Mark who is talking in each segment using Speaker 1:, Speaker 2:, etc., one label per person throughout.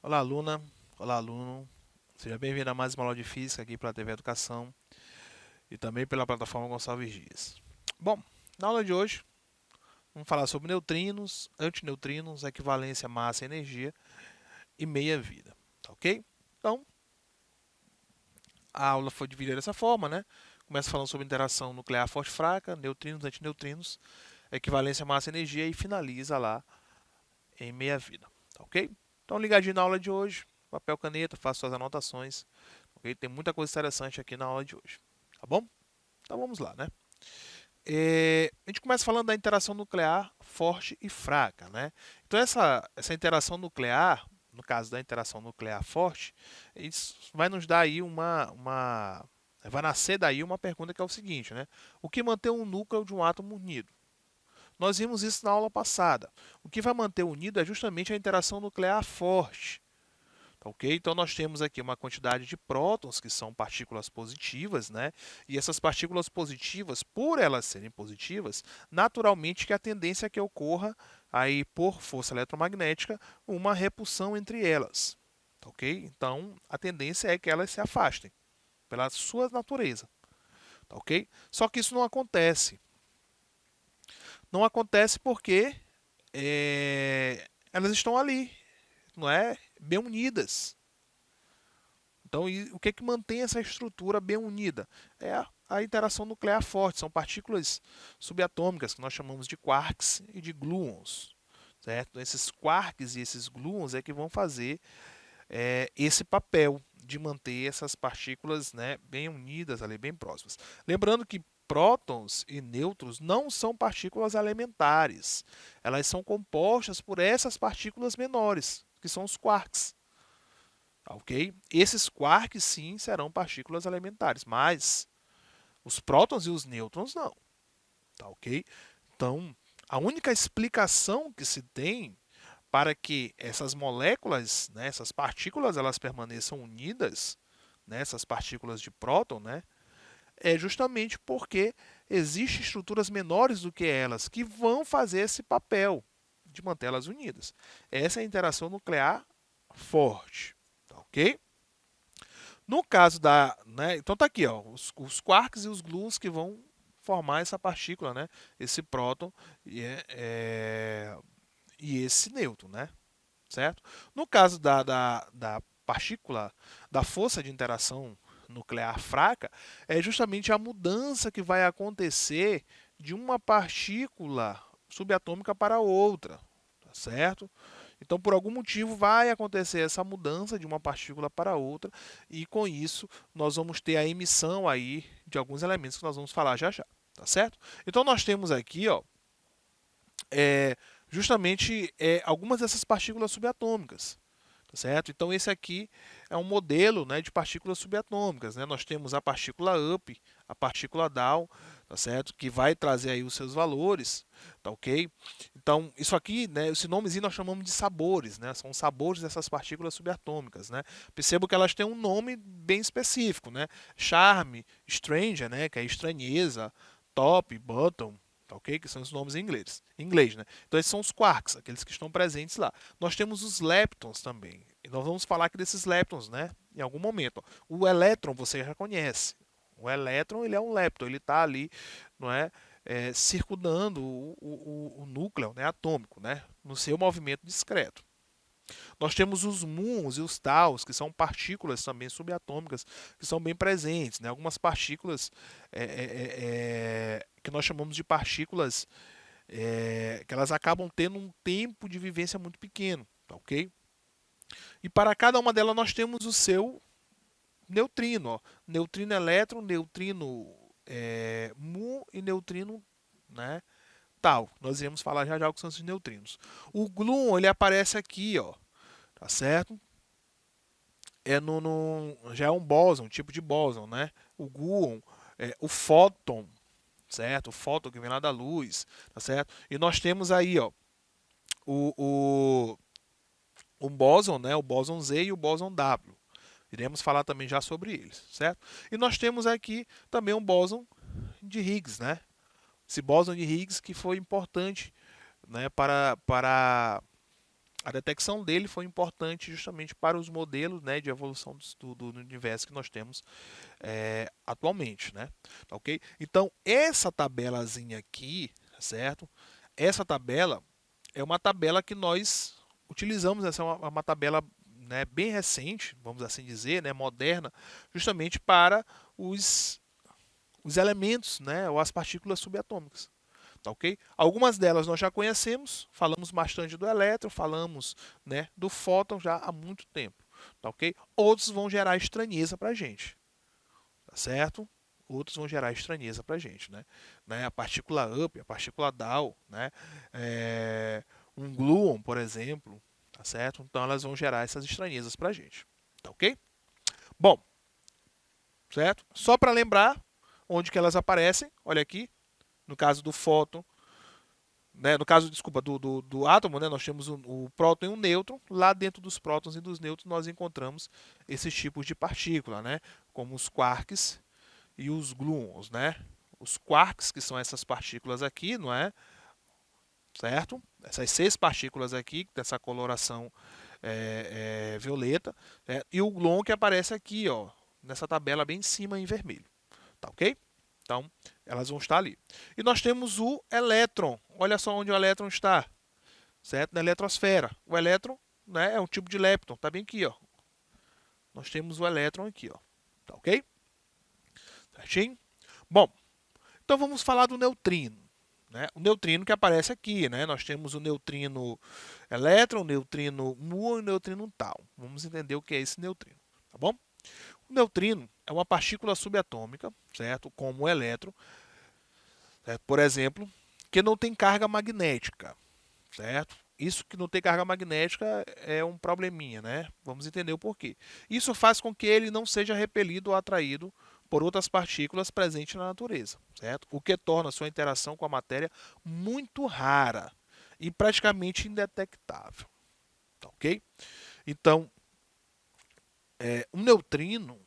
Speaker 1: Olá, aluna. Olá, aluno. Seja bem-vindo a mais uma aula de física aqui pela TV Educação e também pela plataforma Gonçalves Dias. Bom, na aula de hoje, vamos falar sobre neutrinos, antineutrinos, equivalência, massa e energia e meia-vida, tá ok? Então, a aula foi dividida dessa forma, né? Começa falando sobre interação nuclear forte e fraca, neutrinos, antineutrinos, equivalência, massa e energia e finaliza lá em meia-vida, tá ok? Então, ligadinho na aula de hoje, papel, caneta, faça suas anotações, ok? Tem muita coisa interessante aqui na aula de hoje, tá bom? Então, vamos lá, né? A gente começa falando da interação nuclear forte e fraca, né? Então, essa interação nuclear, no caso da interação nuclear forte, isso vai nos dar aí vai nascer daí uma pergunta que é o seguinte, né? O que mantém um núcleo de um átomo unido? Nós vimos isso na aula passada. O que vai manter unido é justamente a interação nuclear forte. Tá ok? Então nós temos aqui uma quantidade de prótons, que são partículas positivas, né? E essas partículas positivas, por elas serem positivas, naturalmente que a tendência é que ocorra aí por força eletromagnética uma repulsão entre elas. Tá ok? Então a tendência é que elas se afastem pela sua natureza. Tá ok? Só que isso não acontece. Não acontece porque elas estão ali, não é? Bem unidas. Então, o que mantém essa estrutura bem unida? É a interação nuclear forte. São partículas subatômicas que nós chamamos de quarks e de gluons. Certo? Então, esses quarks e esses gluons é que vão fazer esse papel de manter essas partículas, né, bem unidas, ali, bem próximas. Lembrando que prótons e nêutrons não são partículas elementares. Elas são compostas por essas partículas menores, que são os quarks. Ok? Esses quarks, sim, serão partículas elementares, mas os prótons e os nêutrons não. Tá ok? Então, a única explicação que se tem para que essas moléculas, né, essas partículas, elas permaneçam unidas, né, essas partículas de próton, né, é justamente porque existem estruturas menores do que elas que vão fazer esse papel de mantê-las unidas. Essa é a interação nuclear forte. Tá ok? No caso da, né, então tá aqui, ó, os quarks e os gluons que vão formar essa partícula, né, esse próton e esse nêutron, né, certo? No caso da partícula, da força de interação nuclear fraca, é justamente a mudança que vai acontecer de uma partícula subatômica para outra, tá certo? Então, por algum motivo, vai acontecer essa mudança de uma partícula para outra, e com isso nós vamos ter a emissão aí de alguns elementos que nós vamos falar já já, tá certo? Então, nós temos aqui, ó, justamente algumas dessas partículas subatômicas. Tá certo? Então, esse aqui é um modelo, né, de partículas subatômicas. Né? Nós temos a partícula up, a partícula down, tá certo? Que vai trazer aí os seus valores, tá ok? Então, isso aqui, né, esse nomezinho nós chamamos de sabores, né? São sabores dessas partículas subatômicas, né? Percebo que elas têm um nome bem específico, né? Charme, stranger, né, que é estranheza, top, bottom, tá ok? Que são os nomes em inglês, né? Então esses são os quarks, aqueles que estão presentes lá. Nós temos os leptons também. E nós vamos falar aqui desses leptons, né? Em algum momento. Ó. O elétron você já conhece. O elétron ele é um lepton, ele está ali, não é? Circundando o núcleo, né, atômico, né, no seu movimento discreto. Nós temos os muons e os taus, que são partículas também subatômicas, que são bem presentes. Né? Algumas partículas que nós chamamos de partículas que elas acabam tendo um tempo de vivência muito pequeno. Tá, ok? E para cada uma delas nós temos o seu neutrino. Ó. Neutrino elétron, neutrino muon e neutrino, né, tal. Nós iremos falar já já o que são esses neutrinos. O gluon ele aparece aqui, ó, tá certo? Já é um bóson, um tipo de bóson, né? O gluon, o fóton, certo? O fóton que vem lá da luz, tá certo? E nós temos aí, ó, o bóson, né? O bóson Z e o bóson W. Iremos falar também já sobre eles, certo? E nós temos aqui também um bóson de Higgs, né? Esse bóson de Higgs que foi importante, né, para a detecção dele foi importante justamente para os modelos, né, de evolução do universo que nós temos atualmente, né? Tá, ok? Então, essa tabelazinha aqui, certo? Essa tabela é uma tabela que nós utilizamos, essa é uma tabela, né, bem recente, vamos assim dizer, né, moderna, justamente para os elementos, né, ou as partículas subatômicas. Tá, ok? Algumas delas nós já conhecemos, falamos bastante do elétron, falamos, né, do fóton já há muito tempo. Tá, ok? Outros vão gerar estranheza para a gente, tá certo? Outros vão gerar estranheza para a gente, né? A partícula up, a partícula down, né? Um gluon, por exemplo, tá certo? Então elas vão gerar essas estranhezas para a gente, tá ok? Bom, certo? Só para lembrar onde que elas aparecem, olha aqui, no caso do fóton, né, no caso, desculpa, do átomo, né, nós temos o próton e o nêutron. Lá dentro dos prótons e dos nêutrons nós encontramos esses tipos de partícula, né, como os quarks e os gluons, né? Os quarks, que são essas partículas aqui, não é? Certo? Essas 6 partículas aqui, dessa coloração violeta, e o gluon que aparece aqui, ó, nessa tabela bem em cima em vermelho, tá ok? Então, elas vão estar ali. E nós temos o elétron. Olha só onde o elétron está, certo? Na eletrosfera. O elétron, né, é um tipo de lepton, tá bem aqui, ó. Nós temos o elétron aqui, ó. Tá ok? Certinho? Bom, então vamos falar do neutrino. Né? O neutrino que aparece aqui, né? Nós temos o neutrino elétron, o neutrino muon e o neutrino tau. Vamos entender o que é esse neutrino, tá bom? O neutrino é uma partícula subatômica, certo? Como o elétron, certo? Por exemplo, que não tem carga magnética, certo? Isso que não tem carga magnética é um probleminha, né? Vamos entender o porquê. Isso faz com que ele não seja repelido ou atraído por outras partículas presentes na natureza, certo? O que torna sua interação com a matéria muito rara e praticamente indetectável, tá ok? Então, um neutrino,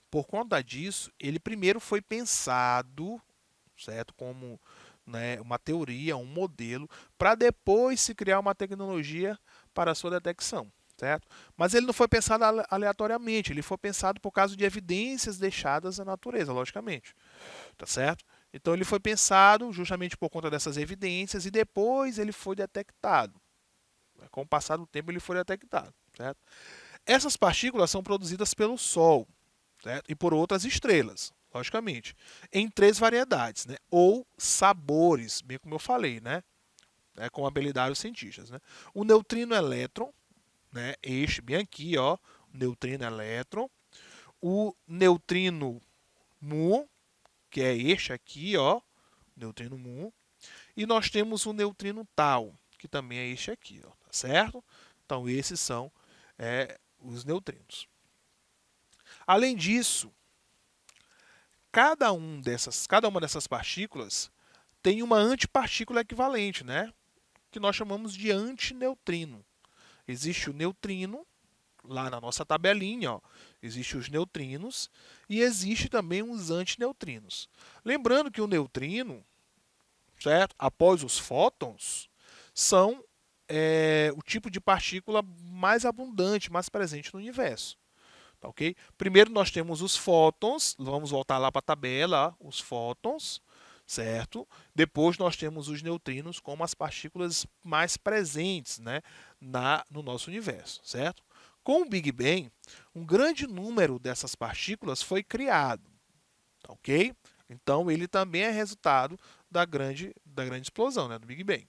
Speaker 1: por conta disso, ele primeiro foi pensado, certo, como, né, uma teoria, um modelo, para depois se criar uma tecnologia para a sua detecção, certo? Mas ele não foi pensado aleatoriamente, ele foi pensado por causa de evidências deixadas na natureza, logicamente, tá certo? Então ele foi pensado justamente por conta dessas evidências e depois ele foi detectado. Com o passar do tempo ele foi detectado, certo? Essas partículas são produzidas pelo Sol, certo? E por outras estrelas, logicamente, em 3 variedades, né? Ou sabores, bem como eu falei, né? Com habilidade os cientistas, né? O neutrino elétron, né? Este bem aqui, ó, neutrino elétron. O neutrino muon, que é este aqui, ó, neutrino muon. E nós temos o neutrino tau, que também é este aqui, ó, tá certo? Então esses são os neutrinos. Além disso, cada uma dessas partículas tem uma antipartícula equivalente, né? Que nós chamamos de antineutrino. Existe o neutrino, lá na nossa tabelinha, ó, existe os neutrinos e existe também os antineutrinos. Lembrando que o neutrino, certo? Após os fótons, são o tipo de partícula mais abundante, mais presente no universo. Tá, ok? Primeiro nós temos os fótons, vamos voltar lá para a tabela, os fótons, certo? Depois nós temos os neutrinos como as partículas mais presentes, né, no nosso universo, certo? Com o Big Bang, um grande número dessas partículas foi criado, tá, ok? Então ele também é resultado da grande explosão, né, do Big Bang.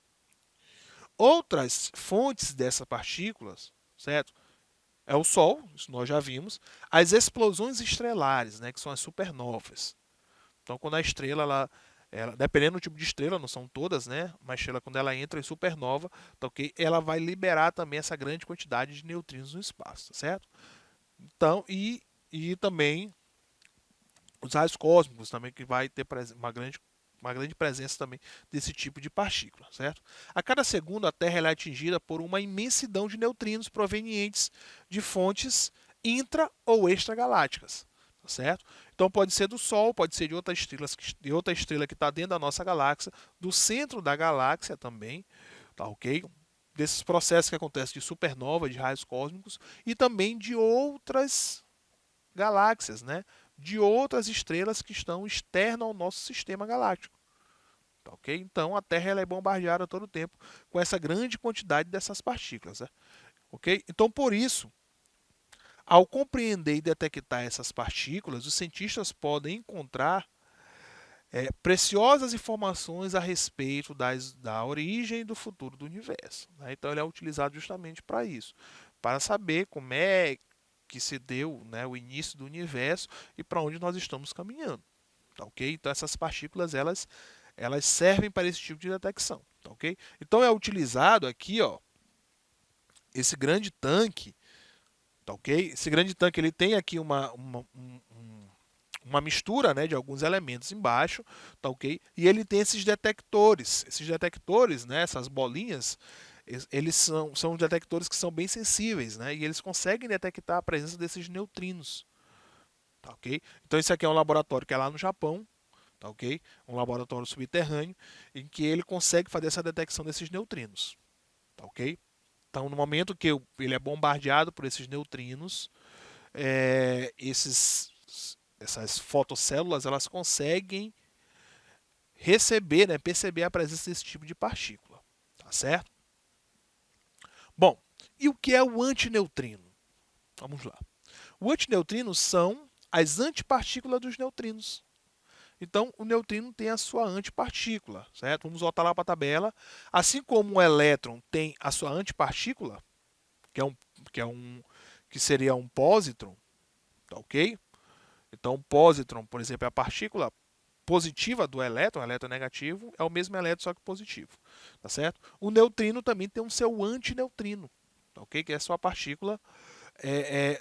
Speaker 1: Outras fontes dessas partículas, certo? É o Sol, isso nós já vimos, as explosões estrelares, né, que são as supernovas. Então, quando a estrela, dependendo do tipo de estrela, não são todas, né, uma estrela, quando ela entra em supernova, tá, okay, ela vai liberar também essa grande quantidade de neutrinos no espaço, tá certo? Então, e também os raios cósmicos, também, que vai ter uma grande presença também desse tipo de partícula, certo? A cada segundo, a Terra é atingida por uma imensidão de neutrinos provenientes de fontes intra ou extragalácticas, tá certo? Então pode ser do Sol, pode ser de outra estrela que está dentro da nossa galáxia, do centro da galáxia também, tá ok? Desses processos que acontecem de supernova, de raios cósmicos e também de outras galáxias, né? De outras estrelas que estão externas ao nosso sistema galáctico. Tá, ok? Então a Terra ela é bombardeada todo o tempo com essa grande quantidade dessas partículas. Né? Ok? Então por isso, ao compreender e detectar essas partículas, os cientistas podem encontrar preciosas informações a respeito da origem e do futuro do universo. Né? Então ele é utilizado justamente para isso, para saber como é que se deu, né, o início do universo e para onde nós estamos caminhando. Tá, ok? Então essas partículas elas servem para esse tipo de detecção. Tá, ok? Então é utilizado aqui, ó, esse grande tanque. Tá, ok? Esse grande tanque ele tem aqui uma mistura, né, de alguns elementos embaixo, tá, ok? E ele tem esses detectores. Esses detectores, né, essas bolinhas, eles são detectores que são bem sensíveis, né? E eles conseguem detectar a presença desses neutrinos. Tá, ok? Então esse aqui é um laboratório que é lá no Japão, tá, ok? Um laboratório subterrâneo em que ele consegue fazer essa detecção desses neutrinos, tá, ok? Então no momento que ele é bombardeado por esses neutrinos, essas fotocélulas elas conseguem receber, né, perceber a presença desse tipo de partícula, tá certo? Bom, e o que é o antineutrino? Vamos lá. O antineutrino são as antipartículas dos neutrinos. Então, o neutrino tem a sua antipartícula, certo? Vamos voltar lá para a tabela. Assim como o elétron tem a sua antipartícula, que é um, que, é um, que seria um pósitron, tá ok? Então, o pósitron, por exemplo, é a partícula positiva do elétron, negativo, é o mesmo elétron, só que positivo, tá certo? O neutrino também tem o seu antineutrino, tá ok? Que é a sua partícula,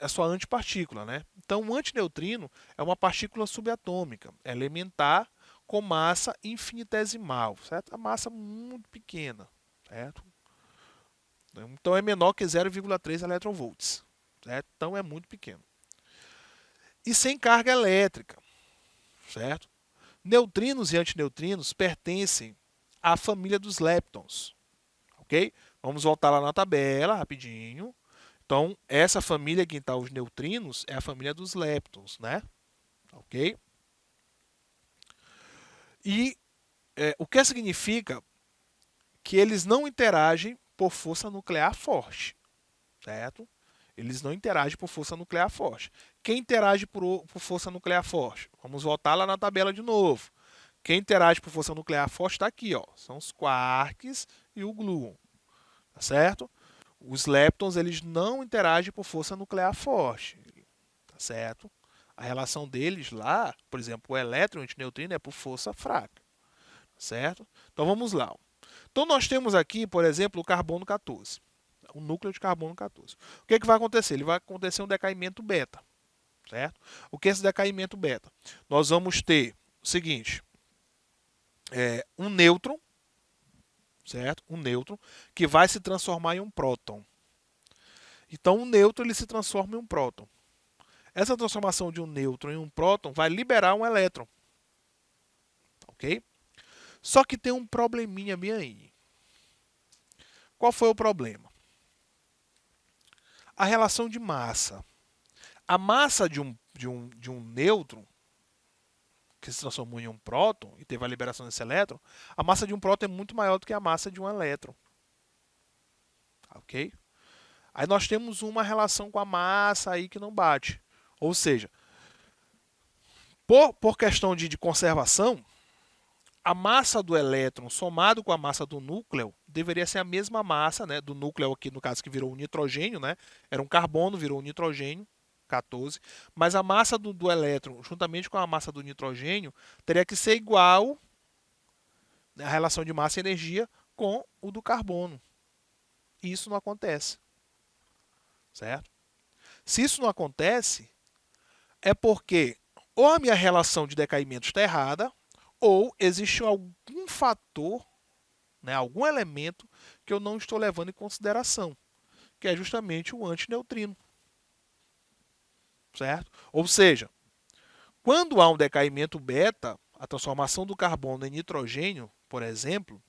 Speaker 1: a sua antipartícula, né? Então, o antineutrino é uma partícula subatômica, elementar, com massa infinitesimal, certo? A massa muito pequena, certo? Então, é menor que 0,3 eletronvolts, certo? Então, é muito pequeno. E sem carga elétrica, certo? Neutrinos e antineutrinos pertencem à família dos leptons, ok? Vamos voltar lá na tabela rapidinho. Então, essa família que está os neutrinos é a família dos leptons, né? Ok? E o que significa que eles não interagem por força nuclear forte, certo? Eles não interagem por força nuclear forte. Quem interage por força nuclear forte? Vamos voltar lá na tabela de novo. Quem interage por força nuclear forte está aqui, ó. São os quarks e o gluon, tá certo? Os leptons eles não interagem por força nuclear forte, tá certo? A relação deles lá, por exemplo, o elétron e o antineutrino é por força fraca, certo? Então vamos lá. Então nós temos aqui, por exemplo, o carbono 14, o núcleo de carbono 14. O que, que vai acontecer? Ele vai acontecer um decaimento beta, certo? O que é esse decaimento beta? Nós vamos ter o seguinte, um nêutron, certo? Um nêutron que vai se transformar em um próton. Então, um nêutron ele se transforma em um próton. Essa transformação de um nêutron em um próton vai liberar um elétron, ok? Só que tem um probleminha bem aí. Qual foi o problema? A relação de massa. A massa de um nêutron que se transformou em um próton e teve a liberação desse elétron, a massa de um próton é muito maior do que a massa de um elétron, ok? Aí nós temos uma relação com a massa aí que não bate. Ou seja, por questão de conservação, a massa do elétron somado com a massa do núcleo deveria ser a mesma massa, né, do núcleo aqui no caso que virou um nitrogênio, né? Era um carbono, virou um nitrogênio, 14, mas a massa do elétron, juntamente com a massa do nitrogênio, teria que ser igual, né, a relação de massa e energia com o do carbono. E isso não acontece, certo? Se isso não acontece, é porque ou a minha relação de decaimento está errada, ou existe algum fator, né, algum elemento que eu não estou levando em consideração, que é justamente o antineutrino. certo? Ou seja, quando há um decaimento beta, a transformação do carbono em nitrogênio, por exemplo,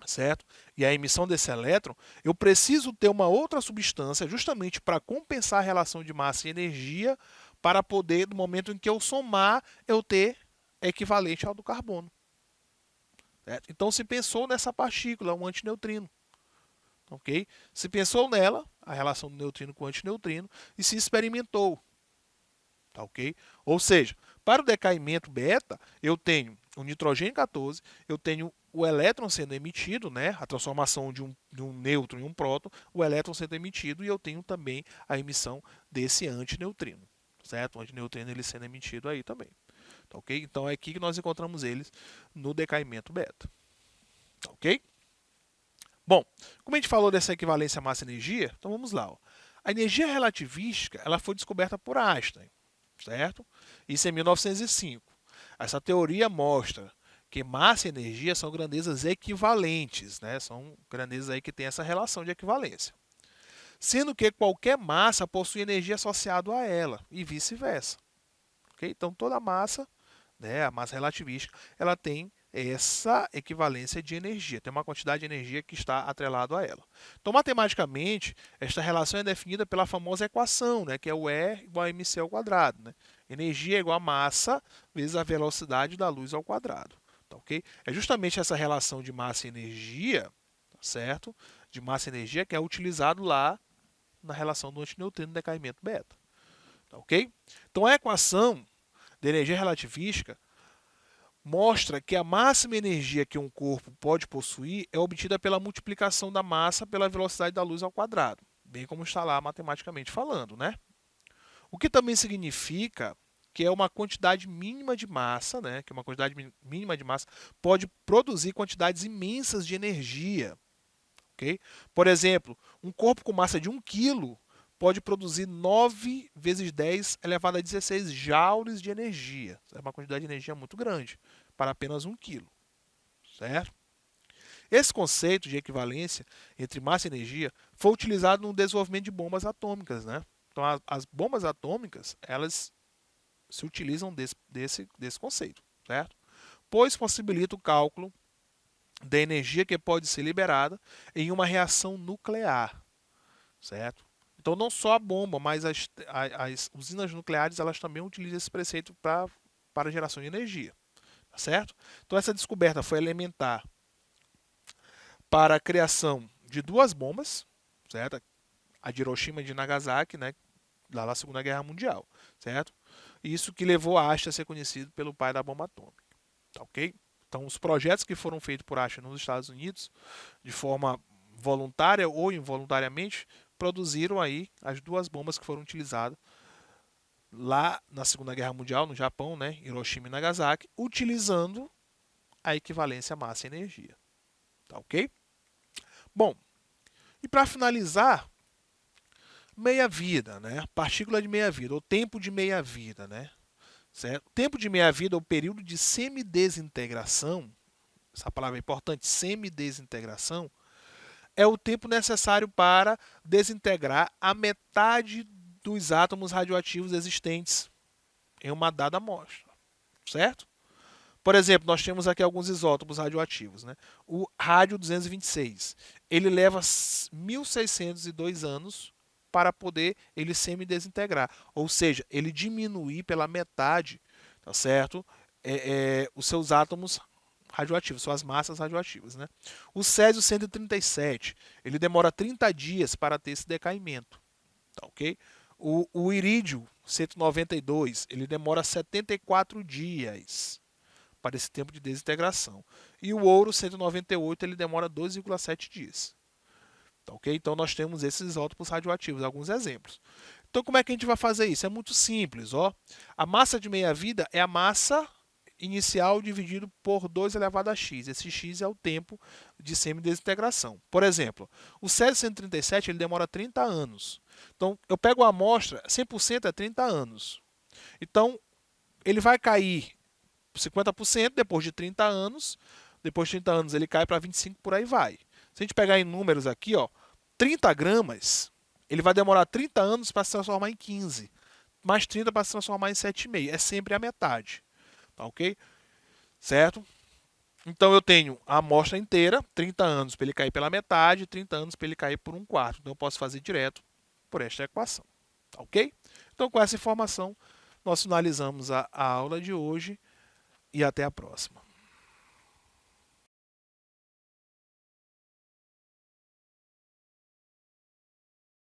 Speaker 1: certo? E a emissão desse elétron, eu preciso ter uma outra substância justamente para compensar a relação de massa e energia para poder, no momento em que eu somar, eu ter equivalente ao do carbono. Certo? Então se pensou nessa partícula, um antineutrino. Ok? Se pensou nela, a relação do neutrino com o antineutrino, e se experimentou. Tá, ok? Ou seja, para o decaimento beta, eu tenho o nitrogênio 14, eu tenho o elétron sendo emitido, né? A transformação de um nêutron em um próton, o elétron sendo emitido, e eu tenho também a emissão desse antineutrino. Certo? O antineutrino ele sendo emitido aí também. Tá, ok? Então é aqui que nós encontramos eles no decaimento beta. Tá, ok? Bom, como a gente falou dessa equivalência massa-energia, então vamos lá. Ó. A energia relativística ela foi descoberta por Einstein, certo? Isso em 1905. Essa teoria mostra que massa e energia são grandezas equivalentes, né? São grandezas aí que têm essa relação de equivalência. Sendo que qualquer massa possui energia associada a ela e vice-versa. Okay? Então toda massa, né, a massa relativística, ela tem essa equivalência de energia, tem uma quantidade de energia que está atrelado a ela. Então, matematicamente, esta relação é definida pela famosa equação, né, que é o E igual a mc ao quadrado. Né? Energia é igual a massa vezes a velocidade da luz ao quadrado. Tá, okay? É justamente essa relação de massa e energia, tá certo? De massa e energia que é utilizado lá na relação do antineutrino decaimento beta. Tá, ok? Então, a equação de energia relativística mostra que a máxima energia que um corpo pode possuir é obtida pela multiplicação da massa pela velocidade da luz ao quadrado, bem como está lá matematicamente falando, né? O que também significa que é uma quantidade mínima de massa, né? Que uma quantidade mínima de massa pode produzir quantidades imensas de energia, ok? Por exemplo, um corpo com massa de 1 kg pode produzir 9 vezes 10 elevado a 16 joules de energia. É uma quantidade de energia muito grande para apenas 1 kg. Certo? Esse conceito de equivalência entre massa e energia foi utilizado no desenvolvimento de bombas atômicas. Né? Então, as bombas atômicas elas se utilizam desse conceito, certo? Pois possibilita o cálculo da energia que pode ser liberada em uma reação nuclear, certo? Então, não só a bomba, mas as usinas nucleares elas também utilizam esse preceito para a geração de energia. Tá certo? Então, essa descoberta foi elementar para a criação de duas bombas, certo? A de Hiroshima e de Nagasaki, né? Lá na Segunda Guerra Mundial, certo? Isso que levou a Einstein a ser conhecido pelo pai da bomba atômica. Tá, ok? Então, os projetos que foram feitos por Einstein nos Estados Unidos, de forma voluntária ou involuntariamente, produziram aí as duas bombas que foram utilizadas lá na Segunda Guerra Mundial, no Japão, né, Hiroshima e Nagasaki, utilizando a equivalência massa e energia. Tá, ok? Bom, e para finalizar, meia-vida, né? Partícula de meia-vida, ou tempo de meia-vida, né? Certo? Tempo de meia-vida é o período de semidesintegração, essa palavra é importante, semidesintegração, é o tempo necessário para desintegrar a metade dos átomos radioativos existentes em uma dada amostra, certo? Por exemplo, nós temos aqui alguns isótopos radioativos. Né? O rádio 226, ele leva 1.602 anos para poder ele semi-desintegrar. Ou seja, ele diminuir pela metade, tá certo? Os seus átomos radioativos, suas massas radioativas. Né? O césio 137, ele demora 30 dias para ter esse decaimento. Tá, ok? O irídio 192, ele demora 74 dias para esse tempo de desintegração. E o ouro 198 ele demora 2,7 dias. Tá, ok? Então nós temos esses isótopos radioativos, alguns exemplos. Então como é que a gente vai fazer isso? É muito simples. Ó. A massa de meia-vida é a massa inicial dividido por 2 elevado a x. Esse x é o tempo de semidesintegração. Por exemplo, o césio 137 ele demora 30 anos. Então eu pego a amostra, 100% é 30 anos. Então ele vai cair 50% depois de 30 anos. Depois de 30 anos ele cai para 25, por aí vai. Se a gente pegar em números aqui, ó, 30 gramas, ele vai demorar 30 anos para se transformar em 15. mais 30 para se transformar em 7,5. É sempre a metade. Tá ok? Certo? Então eu tenho a amostra inteira, 30 anos para ele cair pela metade, 30 anos para ele cair por 1/4. Então eu posso fazer direto por esta equação. Tá ok? Então com essa informação nós finalizamos a aula de hoje e até a próxima.